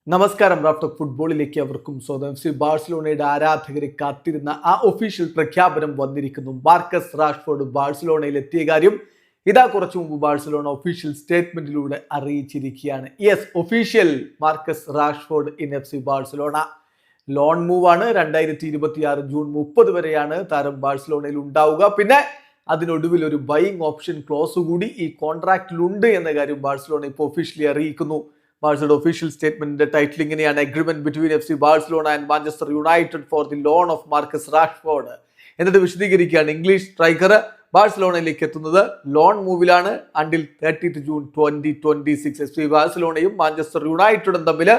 നമസ്കാരം. റാഫ്റ്റർ ഫുട്ബോളിലേക്ക് അവർക്കും സ്വന്തം. എഫ് സി ബാഴ്സലോണയുടെ ആരാധകരെ കാത്തിരുന്ന ആ ഒഫീഷ്യൽ പ്രഖ്യാപനം വന്നിരിക്കുന്നു. മാർക്കസ് റാഷ്ഫോർഡ് ബാഴ്സലോണയിൽ എത്തിയ കാര്യം ഇതാ കുറച്ചു മുമ്പ് ബാഴ്സലോണ ഒഫീഷ്യൽ സ്റ്റേറ്റ്മെന്റിലൂടെ അറിയിച്ചിരിക്കുകയാണ്. Yes, official Marcus Rashford in F C Barcelona. Loan move ആണ്. 2026 ജൂൺ 30 വരെയാണ് താരം ബാഴ്സലോണയിൽ ഉണ്ടാവുക. പിന്നെ അതിനൊടുവിൽ ഒരു ബൈയിങ് ഓപ്ഷൻ ക്ലോസ് കൂടി ഈ കോൺട്രാക്റ്റിലുണ്ട് എന്ന കാര്യം ബാഴ്സലോണ ഇപ്പോൾ ഒഫീഷ്യലി അറിയിക്കുന്നു. ബാഴ്സയുടെ ഒഫീഷ്യൽ സ്റ്റേറ്റ്മെന്റിന്റെ ടൈറ്റിൽ ഇങ്ങനെയാണ്: agreement between F C Barcelona and Manchester United for the loan of Marcus Rashford. എന്നിട്ട് വിശദീകരിക്കുകയാണ്. ഇംഗ്ലീഷ് സ്ട്രൈക്കർ ബാഴ്സലോണയിലേക്ക് എത്തുന്നത് ലോൺ മൂവിലാണ്. അണ്ടിൽ 30 ജൂൺ 2026 എഫ് സി ബാഴ്സലോണയും മാഞ്ചസ്റ്റർ യുണൈറ്റഡും തമ്മിൽ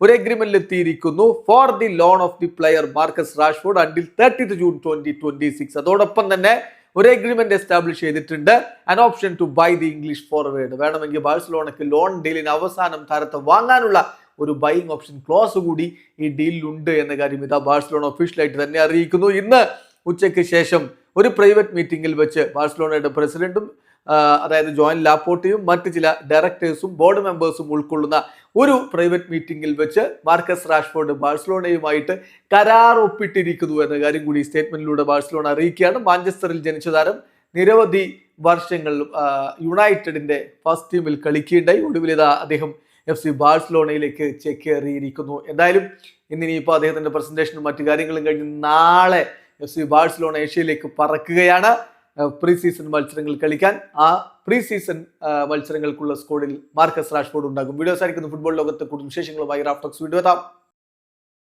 ഒരു അഗ്രിമെന്റിൽ എത്തിയിരിക്കുന്നു for the loan of the player Marcus Rashford until 30 June 2026. അതോടൊപ്പം തന്നെ ഒരു അഗ്രിമെന്റ് എസ്റ്റാബ്ലിഷ് ചെയ്തിട്ടുണ്ട്. An option to buy the English forward. വേണമെങ്കിൽ ബാഴ്സലോണയ്ക്ക് ലോൺ ഡീലിന് അവസാനം താരത്തെ വാങ്ങാനുള്ള ഒരു ബൈയിങ് ഓപ്ഷൻ ക്ലോസ് കൂടി ഈ ഡീലിലുണ്ട് എന്ന കാര്യം ഇതാ ബാഴ്സലോണ ഒഫീഷ്യലായിട്ട് തന്നെ അറിയിക്കുന്നു. ഇന്ന് ഉച്ചയ്ക്ക് ശേഷം ഒരു പ്രൈവറ്റ് മീറ്റിംഗിൽ വെച്ച് ബാഴ്സലോണയുടെ പ്രസിഡന്റും അതായത് ജോൺ ലാപ്പോർട്ടയും മറ്റ് ചില ഡയറക്ടേഴ്സും ബോർഡ് മെമ്പേഴ്സും ഉൾക്കൊള്ളുന്ന ഒരു പ്രൈവറ്റ് മീറ്റിംഗിൽ വെച്ച് മാർക്കസ് റാഷ്ഫോർഡ് ബാഴ്സലോണയുമായിട്ട് കരാർ ഒപ്പിട്ടിരിക്കുന്നു എന്ന കാര്യം കൂടി സ്റ്റേറ്റ്മെന്റിലൂടെ ബാഴ്സലോണ അറിയിക്കുകയാണ്. മാഞ്ചസ്റ്ററിൽ ജനിച്ച താരം നിരവധി വർഷങ്ങൾ യുണൈറ്റഡിന്റെ ഫസ്റ്റ് ടീമിൽ കളിക്കുകയുണ്ടായി. ഒടുവിൽ അദ്ദേഹം എഫ് സി ബാഴ്സലോണയിലേക്ക് ചേക്കേറിയിരിക്കുന്നു. എന്തായാലും ഇന്നിനിയിപ്പോൾ അദ്ദേഹത്തിന്റെ പ്രസന്റേഷനും മറ്റു കാര്യങ്ങളും കഴിഞ്ഞ് നാളെ എഫ് സി ബാഴ്സലോണ ഏഷ്യയിലേക്ക് പറക്കുകയാണ് പ്രീ സീസൺ മത്സരങ്ങൾ കളിക്കാൻ. ആ പ്രീ സീസൺ മത്സരങ്ങൾക്കുള്ള സ്ക്വാഡിൽ മാർക്കസ് റാഷ്ഫോർഡ് ഉണ്ടാകും. വീഡിയോസ് ആയിരിക്കുന്നു ഫുട്ബോൾ ലോകത്തെ കൂടുതൽ വിശേഷങ്ങളുമായി റാഫ്റ്റോക്സ് വീഡിയോ എത്താം.